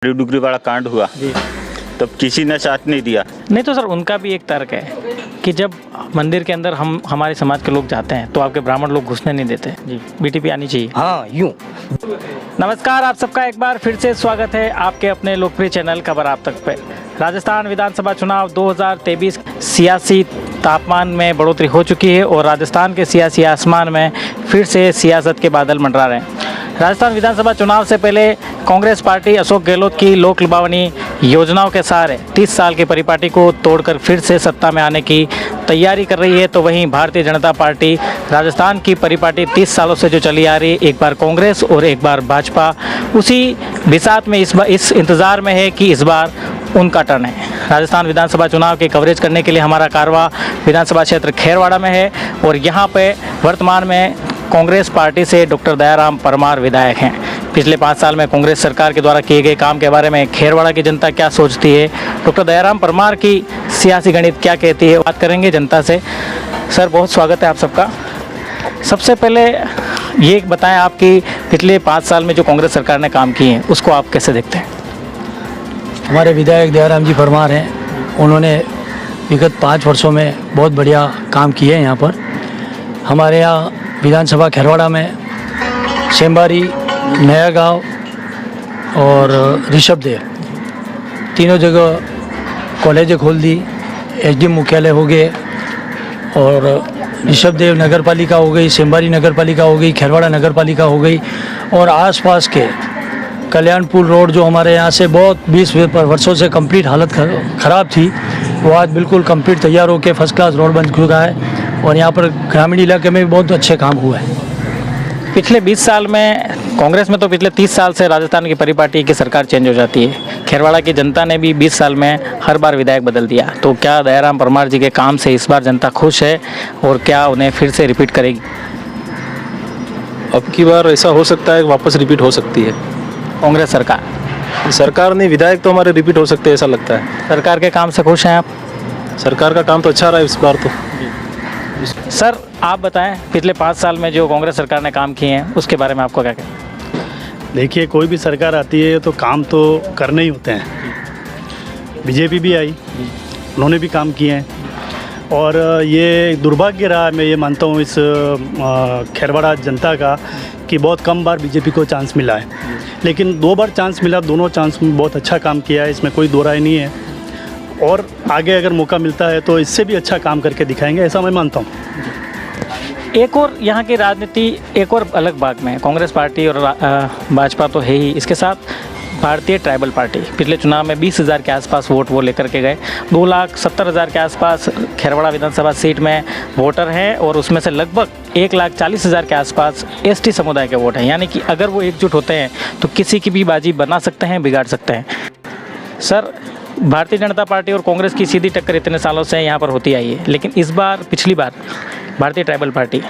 डुगरी वाला कांड हुआ जी। तब किसी ने साथ नहीं दिया। नहीं तो सर उनका भी एक तर्क है कि जब मंदिर के अंदर हमारे समाज के लोग जाते हैं तो आपके ब्राह्मण लोग घुसने नहीं देते। जी, बीटीपी आनी चाहिए। हाँ यूँ। नमस्कार, आप सबका एक बार फिर से स्वागत है आपके अपने लोकप्रिय चैनल खबर आप तक पे। राजस्थान विधानसभा चुनाव 2023 सियासी तापमान में बढ़ोतरी हो चुकी है और राजस्थान के सियासी आसमान में फिर से सियासत के बादल मंडरा रहे हैं। राजस्थान विधानसभा चुनाव से पहले कांग्रेस पार्टी अशोक गहलोत की लोक लुभावनी योजनाओं के सहारे 30 साल की परिपाटी को तोड़कर फिर से सत्ता में आने की तैयारी कर रही है, तो वहीं भारतीय जनता पार्टी राजस्थान की परिपाटी 30 सालों से जो चली आ रही है, एक बार कांग्रेस और एक बार भाजपा, उसी बिसात में इस इंतज़ार में है कि इस बार उनका टर्न है। राजस्थान विधानसभा चुनाव की कवरेज करने के लिए हमारा कारवा विधानसभा क्षेत्र खेरवाड़ा में है और यहाँ पे वर्तमान में कांग्रेस पार्टी से डॉक्टर दयाराम परमार विधायक हैं। पिछले 5 साल में कांग्रेस सरकार के द्वारा किए गए काम के बारे में खेरवाड़ा की जनता क्या सोचती है, डॉक्टर दयाराम परमार की सियासी गणित क्या कहती है, बात करेंगे जनता से। सर बहुत स्वागत है आप सबका। सबसे पहले ये बताएं, आपकी पिछले 5 साल में जो कांग्रेस सरकार ने काम किए हैं उसको आप कैसे देखते हैं? हमारे विधायक दयाराम जी परमार हैं, उन्होंने विगत 5 वर्षों में बहुत बढ़िया काम किए हैं। यहाँ पर हमारे यहाँ विधानसभा खेरवाड़ा में सेंबारी, नया गांव और ऋषभदेव तीनों जगह कॉलेजें खोल दी, एसडीएम मुख्यालय हो गए और ऋषभदेव नगर पालिका हो गई, सेंबारी नगर पालिका हो गई, खेरवाड़ा नगर पालिका हो गई और आसपास के कल्याणपुर रोड जो हमारे यहाँ से बहुत 20 वर्षों से कंप्लीट हालत ख़राब थी, वो आज बिल्कुल कंप्लीट तैयार होकर फर्स्ट क्लास रोड बन चुका है और यहाँ पर ग्रामीण इलाके में भी बहुत अच्छे काम हुआ है। पिछले 20 साल में कांग्रेस में तो पिछले 30 साल से राजस्थान की परिपाटी की सरकार चेंज हो जाती है। खेरवाड़ा की जनता ने भी 20 साल में हर बार विधायक बदल दिया, तो क्या दयाराम परमार जी के काम से इस बार जनता खुश है और क्या उन्हें फिर से रिपीट करेगी? अब की बार ऐसा हो सकता है, वापस रिपीट हो सकती है कांग्रेस सरकार नहीं, विधायक तो हमारे रिपीट हो सकते हैं ऐसा लगता है। सरकार के काम से खुश हैं आप? सरकार का काम तो अच्छा रहा है इस बार तो। सर आप बताएं, पिछले 5 साल में जो कांग्रेस सरकार ने काम किए हैं उसके बारे में आपको क्या कहना है? देखिए, कोई भी सरकार आती है तो काम तो करने ही होते हैं। बीजेपी भी आई, उन्होंने भी काम किए हैं और ये दुर्भाग्य रहा, मैं ये मानता हूँ इस खेरवाड़ा जनता का, कि बहुत कम बार बीजेपी को चांस मिला है, लेकिन 2 बार चांस मिला, दोनों चांस में बहुत अच्छा काम किया है, इसमें कोई दो राय नहीं है और आगे अगर मौका मिलता है तो इससे भी अच्छा काम करके दिखाएंगे, ऐसा मैं मानता हूँ। एक और यहाँ की राजनीति एक और अलग भाग में है, कांग्रेस पार्टी और भाजपा तो है ही, इसके साथ भारतीय ट्राइबल पार्टी पिछले चुनाव में 20,000 के आसपास वोट वो लेकर के गए। 2,70,000 के आसपास खेरवाड़ा विधानसभा सीट में वोटर हैं और उसमें से लगभग 1,40,000 के आसपास एसटी समुदाय के वोट हैं, यानी कि अगर वो एकजुट होते हैं तो किसी की भी बाजी बना सकते हैं, बिगाड़ सकते हैं। सर भारतीय जनता पार्टी और कांग्रेस की सीधी टक्कर इतने सालों से यहाँ पर होती आई है, लेकिन इस बार पिछली बार भारतीय ट्राइबल पार्टी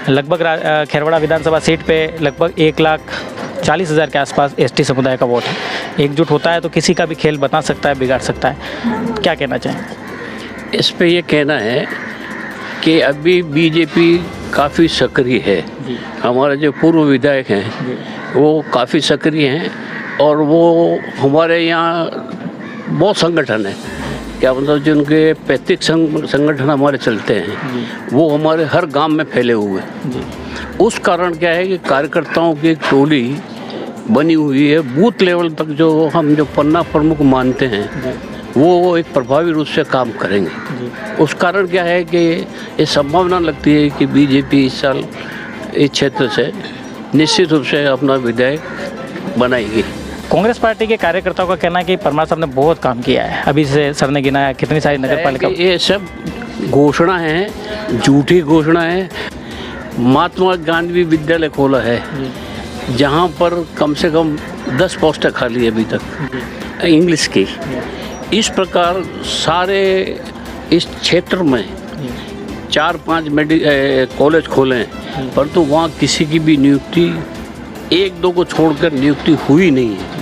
लगभग खेरवाड़ा विधानसभा सीट पे लगभग 1,40,000 के आसपास एसटी समुदाय का वोट है। एकजुट होता है तो किसी का भी खेल बता सकता है, बिगाड़ सकता है। क्या कहना चाहें इस पे ये कहना है कि अभी बीजेपी काफ़ी सक्रिय है। हमारे जो पूर्व विधायक हैं वो काफ़ी सक्रिय हैं और वो हमारे यहाँ बहुत संगठन है, क्या मतलब जिनके 35 संगठन हमारे चलते हैं, वो हमारे हर गांव में फैले हुए हैं। उस कारण क्या है कि कार्यकर्ताओं की एक टोली बनी हुई है, बूथ लेवल तक जो हम जो पन्ना प्रमुख मानते हैं वो एक प्रभावी रूप से काम करेंगे। उस कारण क्या है कि ये संभावना लगती है कि बीजेपी इस साल इस क्षेत्र से निश्चित रूप से अपना विधायक बनाएगी। कांग्रेस पार्टी के कार्यकर्ताओं का कहना है कि परमार साहब ने बहुत काम किया है, अभी से सर ने गिनाया कितनी सारी नगर पालिका। ये सब घोषणा है, झूठी घोषणा है। महात्मा गांधी विद्यालय खोला है जहाँ पर कम से कम 10 पोस्टें खाली है अभी तक इंग्लिश की। इस प्रकार सारे इस क्षेत्र में 4-5 कॉलेज खोले हैं, परंतु वहाँ किसी की भी नियुक्ति 1-2 को छोड़कर नियुक्ति हुई नहीं है।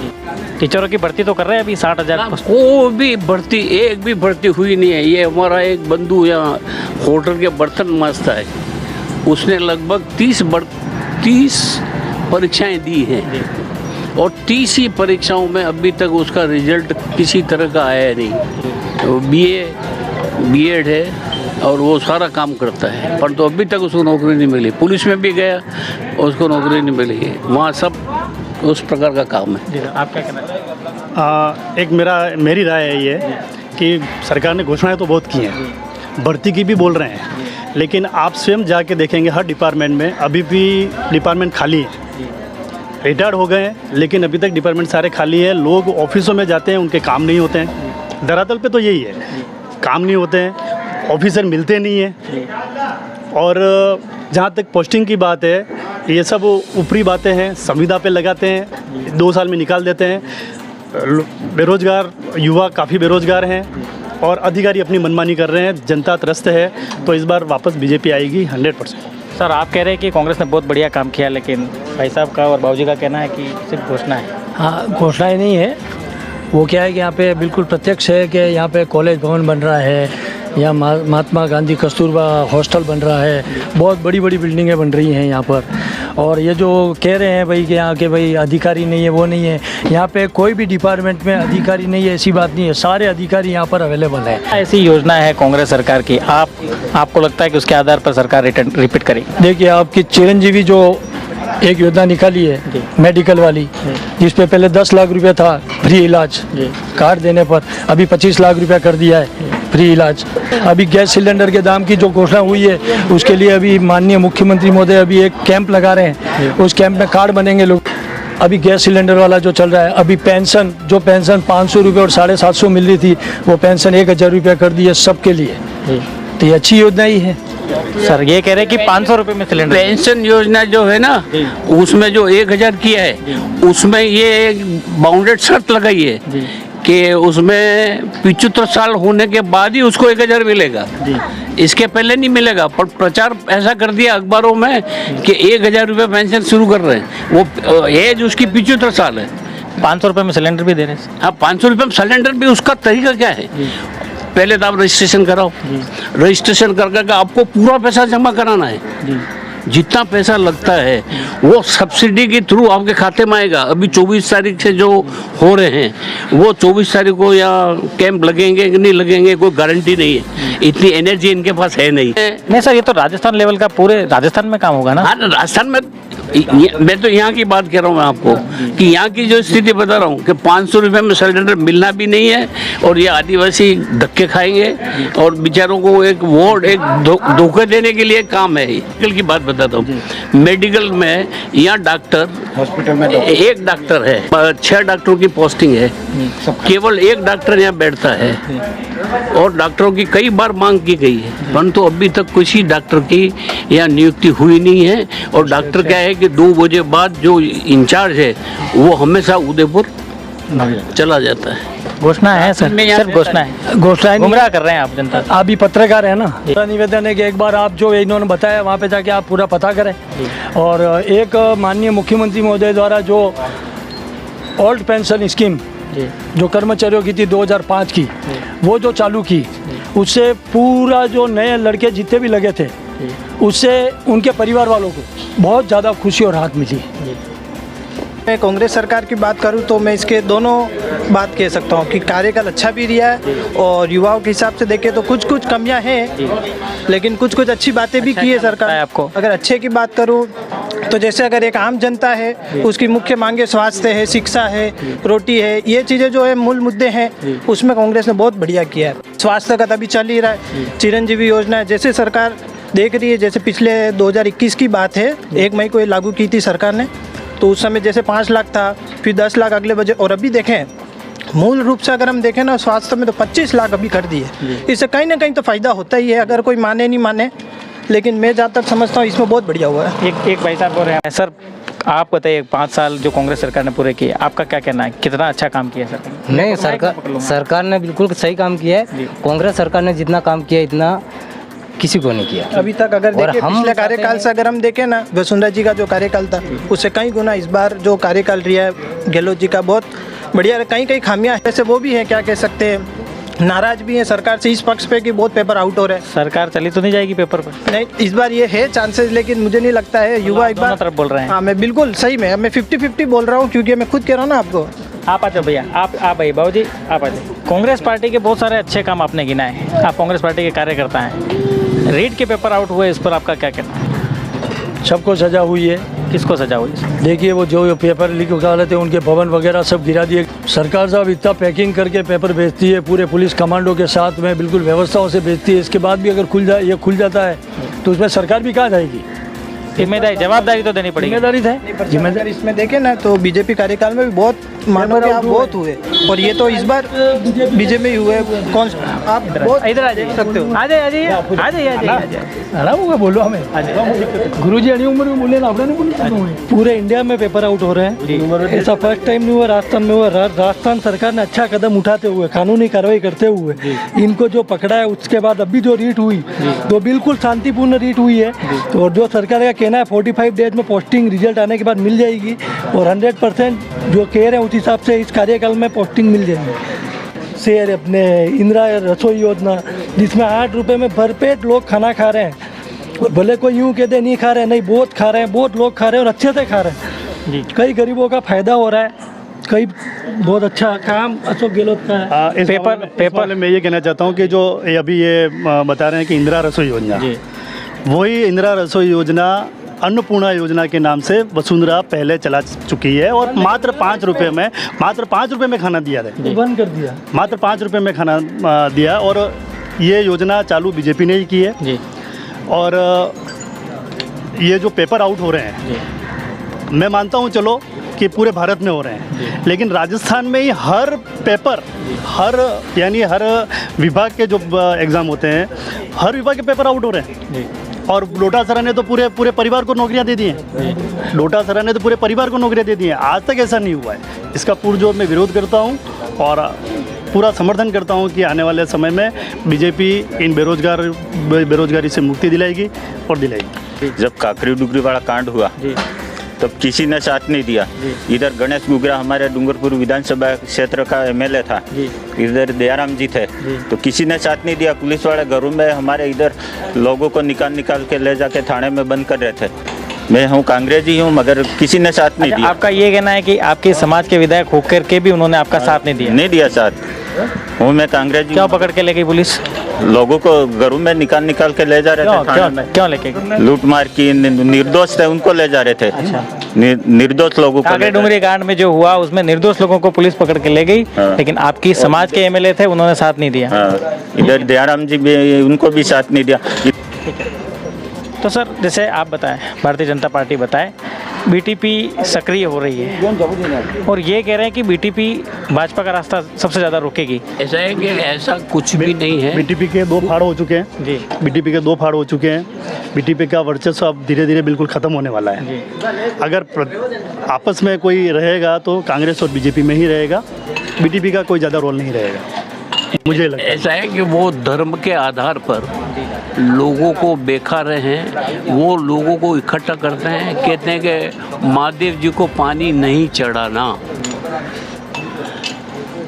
टीचरों की भर्ती तो कर रहे हैं अभी 60,000। कोई भी भर्ती, एक भी भर्ती हुई नहीं है। ये हमारा एक बंधु यहाँ होटल के बर्तन माजता है, उसने लगभग 30 परीक्षाएं दी हैं और 30 ही परीक्षाओं में अभी तक उसका रिजल्ट किसी तरह का आया नहीं। तो बीएड है और वो सारा काम करता है, पर तो अभी तक उसको नौकरी नहीं मिली। पुलिस में भी गया, उसको नौकरी नहीं मिली। वहाँ सब उस प्रकार का काम है। जी सर, आप क्या कहना चाहेंगे? एक मेरी राय है ये कि सरकार ने घोषणाएं तो बहुत की हैं, भर्ती की भी बोल रहे हैं, लेकिन आप स्वयं जाके देखेंगे हर डिपार्टमेंट में अभी भी डिपार्टमेंट खाली है। रिटायर्ड हो गए हैं लेकिन अभी तक डिपार्टमेंट सारे खाली है। लोग ऑफिसों में जाते हैं, उनके काम नहीं होते हैं। धरातल पे तो यही है, काम नहीं होते हैं, ऑफिसर मिलते नहीं हैं। और जहाँ तक पोस्टिंग की बात है, ये सब ऊपरी बातें हैं, संविदा पे लगाते हैं, 2 साल में निकाल देते हैं। बेरोजगार युवा काफ़ी बेरोजगार हैं और अधिकारी अपनी मनमानी कर रहे हैं। जनता त्रस्त है, तो इस बार वापस बीजेपी आएगी 100%। सर, आप कह रहे हैं कि कांग्रेस ने बहुत बढ़िया काम किया, लेकिन भाई साहब का और बाबूजी का कहना है कि सिर्फ घोषणा है। हाँ, घोषणाएं नहीं है, वो क्या है कि यहाँ पे बिल्कुल प्रत्यक्ष है कि यहाँ पे कॉलेज भवन बन रहा है, यहाँ महात्मा गांधी कस्तूरबा हॉस्टल बन रहा है, बहुत बड़ी बड़ी बिल्डिंगें बन रही हैं यहाँ पर। और ये जो कह रहे हैं भाई कि यहाँ के भाई अधिकारी नहीं है, वो नहीं है, यहाँ पे कोई भी डिपार्टमेंट में अधिकारी नहीं है, ऐसी बात नहीं है, सारे अधिकारी यहाँ पर अवेलेबल है। ऐसी योजना है कांग्रेस सरकार की, आपको लगता है कि उसके आधार पर सरकार रिपीट करेगी? देखिए, आपकी चिरंजीवी जो एक योजना निकाली है मेडिकल वाली, जिस पे पहले 10 लाख रुपया था फ्री इलाज कार्ड देने पर, अभी 25 लाख रुपया कर दिया है फ्री इलाज। अभी गैस सिलेंडर के दाम की जो घोषणा हुई है, उसके लिए अभी माननीय मुख्यमंत्री महोदय अभी एक कैंप लगा रहे हैं, उस कैंप में कार्ड बनेंगे लोग। अभी गैस सिलेंडर वाला जो चल रहा है, अभी पेंशन 500 रुपये और 750 मिल रही थी, वो पेंशन 1000 रुपया कर दी है सबके लिए। तो ये अच्छी योजना ही है। सर, ये कह रहे हैं कि 500 रुपये में सिलेंडर। पेंशन योजना जो है ना, उसमें जो 1000 किया है, उसमें ये एक बाउंडेड शर्त लगाई है कि उसमें 75 साल होने के बाद ही उसको 1000 मिलेगा, इसके पहले नहीं मिलेगा। पर प्रचार ऐसा कर दिया अखबारों में कि 1000 रुपये पेंशन शुरू कर रहे हैं, वो एज उसकी 75 साल है। 500 रुपये में सिलेंडर भी दे रहे हैं। हाँ, 500 रुपये में सिलेंडर भी। उसका तरीका क्या है? पहले तो आप रजिस्ट्रेशन कराओ, रजिस्ट्रेशन कर आपको पूरा पैसा जमा कराना है। जितना पैसा लगता है वो सब्सिडी के थ्रू आपके खाते में आएगा। अभी 24 तारीख से जो हो रहे हैं, वो 24 तारीख को या कैंप लगेंगे कि नहीं लगेंगे, कोई गारंटी नहीं है। इतनी एनर्जी इनके पास है नहीं सर, ये तो राजस्थान लेवल का, पूरे राजस्थान में काम होगा ना? हाँ, राजस्थान में। मैं तो यहाँ की बात कह रहा हूँ मैं आपको, कि यहाँ की जो स्थिति बता रहा हूँ कि 500 रुपये में सिलेंडर मिलना भी नहीं है, और ये आदिवासी धक्के खाएंगे और बेचारों को एक वोट, एक धोखे देने के लिए काम है। मेडिकल की बात बताता हूँ, मेडिकल में यहाँ डॉक्टर, हॉस्पिटल में एक डॉक्टर है, 6 डॉक्टरों की पोस्टिंग है, केवल एक डॉक्टर यहाँ बैठता है, और डॉक्टरों की कई बार मांग की गई है, परंतु अभी तक किसी डॉक्टर की यहाँ नियुक्ति हुई नहीं है। और डॉक्टर क्या है कि 2 बजे बाद जो इंचार्ज है वो हमेशा उदयपुर चला जाता है। घोषणा है सर, सिर्फ घोषणा है। घोषणाएं गुमराह कर रहे हैं आप जनता। आप भी पत्रकार है ना, मेरा निवेदन है कि एक बार आप जो इन्होंने बताया वहाँ पे जाके आप पूरा पता करें। और एक माननीय मुख्यमंत्री महोदय द्वारा जो ओल्ड पेंशन स्कीम जो कर्मचारियों की थी 2005 की, वो जो चालू की, उससे पूरा जो नए लड़के जितने भी लगे थे, उससे उनके परिवार वालों को बहुत ज़्यादा खुशी और राहत मिली। मैं कांग्रेस सरकार की बात करूं तो मैं इसके दोनों बात कह सकता हूं कि कार्यकाल अच्छा भी रहा है, और युवाओं के हिसाब से देखें तो कुछ कमियां हैं, लेकिन कुछ अच्छी बातें भी की है सरकार। आपको अगर अच्छे की बात करूं तो जैसे अगर एक आम जनता है, उसकी मुख्य मांगे स्वास्थ्य है, शिक्षा है, रोटी है, ये चीज़ें जो है मूल मुद्दे हैं, उसमें कांग्रेस ने बहुत बढ़िया किया है। स्वास्थ्य का तभी चल ही रहा है, चिरंजीवी योजना है, जैसे सरकार देख रही है। जैसे पिछले 2021 की बात है, 1 मई को ये लागू की थी सरकार ने, तो उस समय जैसे 5 लाख था, फिर 10 लाख अगले बजे, और अभी देखें मूल रूप से अगर हम देखें ना स्वास्थ्य में, तो 25 लाख अभी कर दिए। इससे कहीं ना कहीं तो फ़ायदा होता ही है, अगर कोई माने नहीं माने, लेकिन मैं जहाँ तक समझता हूँ इसमें बहुत बढ़िया हुआ है। एक भाई साहब बोल रहे हैं। सर, आप बताइए, 5 साल जो कांग्रेस सरकार ने पूरे किए, आपका क्या कहना है, कितना अच्छा काम किया सरकार? नहीं, सरकार ने बिल्कुल सही काम किया है। कांग्रेस सरकार ने जितना काम किया इतना किसी को नहीं किया अभी तक। अगर देखें पिछले कार्यकाल से अगर हम देखें ना, वसुंधरा जी का जो कार्यकाल था उससे कई गुना इस बार जो कार्यकाल रहा है गहलोत जी का बहुत बढ़िया। कई खामियां ऐसे वो भी हैं, क्या कह सकते हैं, नाराज भी हैं सरकार से इस पक्ष पे कि बहुत पेपर आउट हो रहे हैं। सरकार चली तो नहीं जाएगी पेपर पर? नहीं, इस बार ये है चांसेस, लेकिन मुझे नहीं लगता है। युवा एक दोनों बार तरफ बोल रहे हैं। हाँ, मैं बिल्कुल सही में मैं 50-50 बोल रहा हूँ, क्योंकि मैं खुद कह रहा हूँ ना आपको। आप आ जाओ भैया, आप भाई बाबू जी आप आ जाओ। कांग्रेस पार्टी के बहुत सारे अच्छे काम आपने गिनाए, आप कांग्रेस पार्टी के कार्यकर्ता हैं। रीट के पेपर आउट हुए, इस पर आपका क्या कहना है? सबको सजा हुई है। किसको सजा हुई? देखिए वो जो पेपर लीक निकाले थे उनके भवन वगैरह सब गिरा दिए। सरकार साहब इतना पैकिंग करके पेपर भेजती है पूरे पुलिस कमांडो के साथ में, बिल्कुल व्यवस्थाओं से भेजती है। इसके बाद भी अगर खुल जाता है तो उसमें सरकार भी कहाँ जाएगी? जिम्मेदारी जवाबदारी तो देनी पड़ेगी। जिम्मेदारी है। जिम्मेदारी इसमें देखें ना तो बीजेपी कार्यकाल में भी बहुत मानो कि आप बहुत हुए, और ये तो इस बार बीजेपी में ही हुए। कौन आप बहुत इधर आ जाइए, सकते हो। आ जाइए। बोलो हमें गुरु जी उम्र में बोले ना, पूरे इंडिया में पेपर आउट हो रहे हैं। ऐसा फर्स्ट टाइम नहीं हुआ, राजस्थान में हुआ। राजस्थान सरकार ने अच्छा कदम उठाते हुए, कानूनी कार्रवाई करते हुए इनको जो पकड़ा है, उसके बाद अभी जो रीट हुई तो बिल्कुल शांतिपूर्ण रीट हुई है। और जो सरकार का कहना है 45 डेज में पोस्टिंग रिजल्ट आने के बाद मिल जाएगी, और 100% जो कह रहे हैं उस हिसाब से इस कार्यकाल में पोस्टिंग मिल जाएगी। शेर अपने इंदिरा रसोई योजना, जिसमें 8 रुपये में भरपेट लोग खाना खा रहे हैं। और भले कोई यूँ कहते नहीं खा रहे हैं, नहीं, बहुत खा रहे हैं, बहुत लोग खा रहे हैं और अच्छे से खा रहे हैं। कई गरीबों का फायदा हो रहा है, कई बहुत अच्छा काम अशोक गहलोत का है। पेपर मैं ये कहना चाहता हूँ कि जो अभी ये बता रहे हैं कि इंदिरा रसोई योजना, वही इंदिरा रसोई योजना अन्नपूर्णा योजना के नाम से वसुंधरा पहले चला चुकी है, और मात्र 5 रुपये में खाना दिया था। बंद कर दिया। मात्र 5 रुपये में खाना दिया, और ये योजना चालू बीजेपी ने ही की है जी। और ये जो पेपर आउट हो रहे हैं, मैं मानता हूँ चलो कि पूरे भारत में हो रहे हैं, लेकिन राजस्थान में ही हर पेपर हर विभाग के जो एग्ज़ाम होते हैं, हर विभाग के पेपर आउट हो रहे हैं। और डोटासरा ने तो पूरे परिवार को नौकरियां दे दी हैं। डोटासरा ने तो पूरे परिवार को नौकरियां दे दी हैं। आज तक ऐसा नहीं हुआ है। इसका पुरजोर मैं विरोध करता हूं और पूरा समर्थन करता हूं कि आने वाले समय में बीजेपी इन बेरोजगारी से मुक्ति दिलाएगी और दिलाएगी। जब काकरी डुगरी वाला कांड हुआ तब किसी ने साथ नहीं दिया। इधर गणेश गुगरा हमारे डूंगरपुर विधानसभा क्षेत्र का एमएलए था, इधर दयाराम जी थे, तो किसी ने साथ नहीं दिया। पुलिस वाले घरों में हमारे इधर लोगों को निकाल के ले जाके थाने में बंद कर रहे थे। मैं हूँ कांग्रेसी हूँ, मगर किसी ने साथ नहीं दिया। आपका ये कहना है कि आपके समाज के विधायक होकर के भी उन्होंने आपका साथ नहीं दिया? नहीं दिया साथ। हूँ मैं कांग्रेसी। क्यों पकड़ के ले गई पुलिस? लोगों को घरों में निकाल के ले जा रहे थे। क्यों लेके गई? लूट मार की, निर्दोष थे उनको ले जा रहे थे। निर्दोष लोगों को। काकरी डुंगरी कांड में जो हुआ उसमें निर्दोष लोगों को पुलिस पकड़ के ले गई, लेकिन आपकी समाज के एमएलए थे, उन्होंने साथ नहीं दिया। इधर दयाराम जी भी, उनको भी साथ नहीं दिया। तो सर, जैसे आप बताएं, भारतीय जनता पार्टी बताएं, बीटीपी सक्रिय हो रही है और ये कह रहे हैं कि बीटीपी भाजपा का रास्ता सबसे ज़्यादा रोकेगी। ऐसा है कि ऐसा कुछ भी नहीं है। बीटीपी के 2 फाड़ हो चुके हैं जी। बीटीपी के 2 फाड़ हो चुके हैं। बीटीपी का वर्चस्व अब धीरे धीरे बिल्कुल ख़त्म होने वाला है। अगर आपस में कोई रहेगा तो कांग्रेस और बीजेपी में ही रहेगा। बीटीपी का कोई ज़्यादा रोल नहीं रहेगा, मुझे लगता है। ऐसा है कि वो धर्म के आधार पर लोगों को बेखा रहे हैं, वो लोगों को इकट्ठा करते हैं। कहते हैं कि महादेव जी को पानी नहीं चढ़ाना,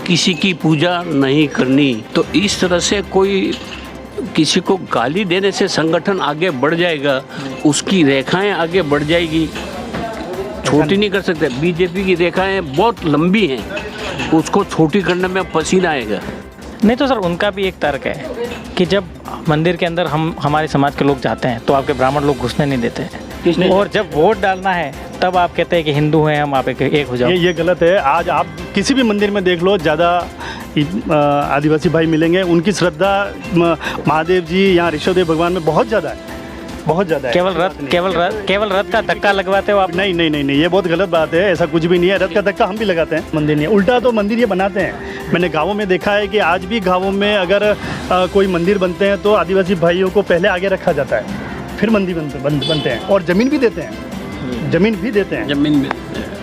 किसी की पूजा नहीं करनी। तो इस तरह से कोई किसी को गाली देने से संगठन आगे बढ़ जाएगा, उसकी रेखाएं आगे बढ़ जाएगी, छोटी नहीं कर सकते। बीजेपी की रेखाएं बहुत लंबी हैं, उसको छोटी करने में पसीना आएगा। नहीं तो सर, उनका भी एक तर्क है कि जब मंदिर के अंदर हमारे समाज के लोग जाते हैं तो आपके ब्राह्मण लोग घुसने नहीं देते, और जब वोट डालना है तब आप कहते हैं कि हिंदू हैं हम, आप एक हो जाओ। ये गलत है। आज आप किसी भी मंदिर में देख लो, ज़्यादा आदिवासी भाई मिलेंगे, उनकी श्रद्धा महादेव जी या ऋषभदेव भगवान में बहुत ज़्यादा है, बहुत ज़्यादा है। केवल रथ का धक्का लगवाते हो आप? नहीं, ये बहुत गलत बात है। ऐसा कुछ भी नहीं है। रथ का धक्का हम भी लगाते हैं, मंदिर नहीं। उल्टा तो मंदिर ये बनाते हैं। मैंने गाँवों में देखा है कि आज भी गाँवों में अगर कोई मंदिर बनते हैं तो आदिवासी भाइयों को पहले आगे रखा जाता है, फिर मंदिर बनते हैं, और ज़मीन भी देते हैं। ज़मीन में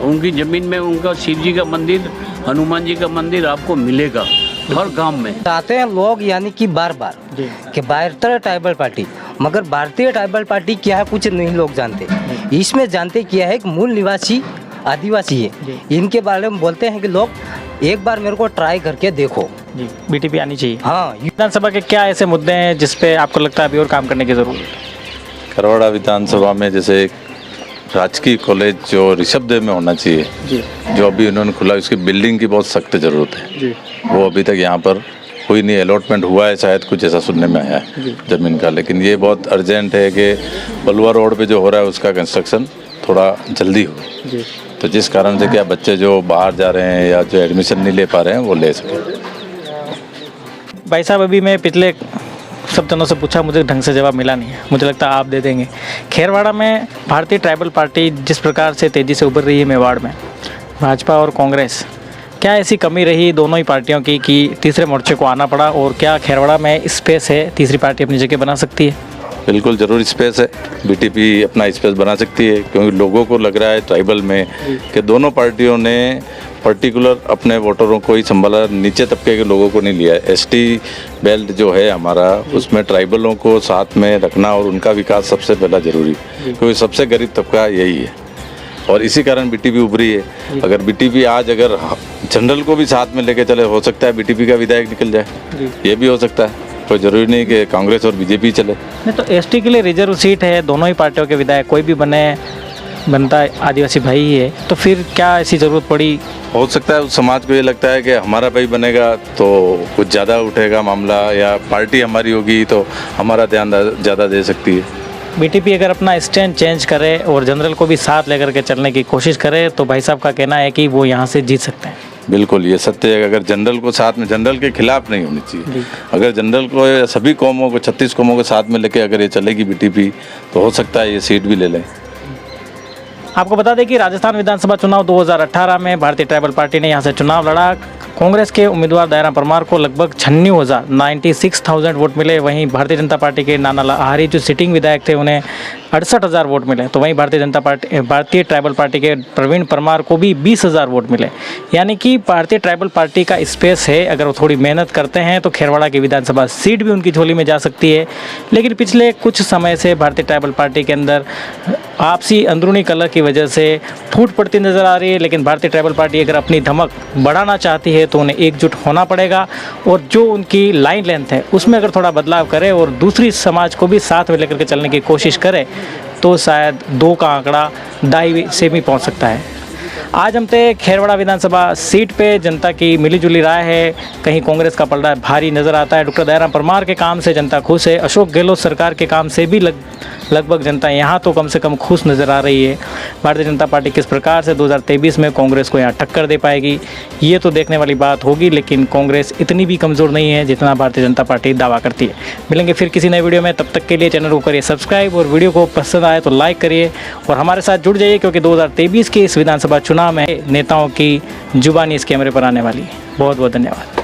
उनकी ज़मीन में उनका शिव जी का मंदिर, हनुमान जी का मंदिर आपको मिलेगा हर गांव में। आते हैं लोग, यानी कि बार बार कि भारतीय ट्राइबल पार्टी, मगर भारतीय ट्राइबल पार्टी क्या है कुछ नहीं लोग जानते। इसमें जानते क्या है कि मूल निवासी आदिवासी है, इनके बारे में बोलते हैं कि लोग एक बार मेरे को ट्राई करके देखो, जी, बीटीपी आनी चाहिए। हाँ विधानसभा के क्या ऐसे मुद्दे हैं जिस पे आपको लगता है अभी और काम करने की ज़रूरत है? खरवाड़ा विधानसभा में जैसे एक राजकीय कॉलेज जो ऋषभदेव में होना चाहिए, जी जो अभी उन्होंने खुला, उसकी बिल्डिंग की बहुत सख्त ज़रूरत है। जी वो अभी तक यहाँ पर कोई नहीं, अलॉटमेंट हुआ है शायद, कुछ ऐसा सुनने में आया है ज़मीन का, लेकिन ये बहुत अर्जेंट है कि बलुआ रोड पे जो हो रहा है उसका कंस्ट्रक्शन थोड़ा जल्दी हो, तो जिस कारण से क्या बच्चे जो बाहर जा रहे हैं या जो एडमिशन नहीं ले पा रहे हैं वो ले सकें। भाई साहब, अभी मैं पिछले सब जनों से पूछा, मुझे ढंग से जवाब मिला नहीं है, मुझे लगता है आप दे देंगे। खेरवाड़ा में भारतीय ट्राइबल पार्टी जिस प्रकार से तेज़ी से उभर रही है मेवाड़ में, भाजपा और कांग्रेस, क्या ऐसी कमी रही दोनों ही पार्टियों की कि तीसरे मोर्चे को आना पड़ा, और क्या खेरवाड़ा में स्पेस है, तीसरी पार्टी अपनी जगह बना सकती है? बिल्कुल ज़रूर स्पेस है, बीटीपी अपना स्पेस बना सकती है, क्योंकि लोगों को लग रहा है ट्राइबल में कि दोनों पार्टियों ने पर्टिकुलर अपने वोटरों को ही संभाला, नीचे तबके के लोगों को नहीं लिया। एसटी बेल्ट जो है हमारा, उसमें ट्राइबलों को साथ में रखना और उनका विकास सबसे पहला जरूरी, क्योंकि सबसे गरीब तबका यही है और इसी कारण बीटीपी उभरी है। अगर बीटीपी आज अगर जनरल को भी साथ में लेके चले, हो सकता है बीटीपी का विधायक निकल जाए, ये भी हो सकता है, कोई ज़रूरी नहीं कि कांग्रेस और बीजेपी चले। नहीं तो एसटी के लिए रिजर्व सीट है, दोनों ही पार्टियों के विधायक कोई भी बनता आदिवासी भाई ही है, तो फिर क्या ऐसी ज़रूरत पड़ी? हो सकता है उस समाज को ये लगता है कि हमारा भाई बनेगा तो कुछ ज़्यादा उठेगा मामला, या पार्टी हमारी होगी तो हमारा ध्यान ज़्यादा दे सकती है। बीटीपी अगर अपना स्टैंड चेंज करे और जनरल को भी साथ लेकर के चलने की कोशिश करे तो भाई साहब का कहना है कि वो यहाँ से जीत सकते हैं। बिल्कुल ये सत्य है, अगर जनरल को साथ में, जनरल के खिलाफ नहीं होनी चाहिए, अगर जनरल को सभी कौमों को 36 कौमों को साथ में लेके अगर ये चलेगी बीटीपी तो हो सकता है ये सीट भी ले लें। आपको बता दें कि राजस्थान विधानसभा चुनाव 2018 में भारतीय ट्राइबल पार्टी ने यहाँ से चुनाव लड़ा। कांग्रेस के उम्मीदवार दयाराम परमार को लगभग 96,000 वोट मिले। वहीं भारतीय जनता पार्टी के नाना लाहारी जो सिटिंग विधायक थे उन्हें 68,000 वोट मिले। तो वहीं भारतीय ट्राइबल पार्टी के प्रवीण परमार को भी 20,000 वोट मिले। यानी कि भारतीय ट्राइबल पार्टी का स्पेस है, अगर वो थोड़ी मेहनत करते हैं तो खेरवाड़ा की विधानसभा सीट भी उनकी झोली में जा सकती है। लेकिन पिछले कुछ समय से भारतीय ट्राइबल पार्टी के अंदर आपसी अंदरूनी कलह की वजह से फूट पड़ती नज़र आ रही है। लेकिन भारतीय ट्राइबल पार्टी अगर अपनी धमक बढ़ाना चाहती है तो उन्हें एकजुट होना पड़ेगा और जो उनकी लाइन लेंथ है उसमें अगर थोड़ा बदलाव करे और दूसरी समाज को भी साथ में लेकर के चलने की कोशिश करे तो शायद 2 का आंकड़ा 2.5 से भी पहुंच सकता है। आज हम थे खेरवाड़ा विधानसभा सीट पे, जनता की मिलीजुली राय है। कहीं कांग्रेस का पलड़ा भारी नज़र आता है। डॉक्टर दयाराम परमार के काम से जनता खुश है। अशोक गहलोत सरकार के काम से भी लगभग जनता यहाँ तो कम से कम खुश नज़र आ रही है। भारतीय जनता पार्टी किस प्रकार से 2023 में कांग्रेस को यहाँ टक्कर दे पाएगी ये तो देखने वाली बात होगी। लेकिन कांग्रेस इतनी भी कमज़ोर नहीं है जितना भारतीय जनता पार्टी दावा करती है। मिलेंगे फिर किसी नए वीडियो में, तब तक के लिए चैनल को करिए सब्सक्राइब और वीडियो को पसंद आए तो लाइक करिए और हमारे साथ जुड़ जाइए, क्योंकि 2023 के इस विधानसभा चुनाव में नेताओं की जुबानी इस कैमरे पर आने वाली है। बहुत बहुत धन्यवाद।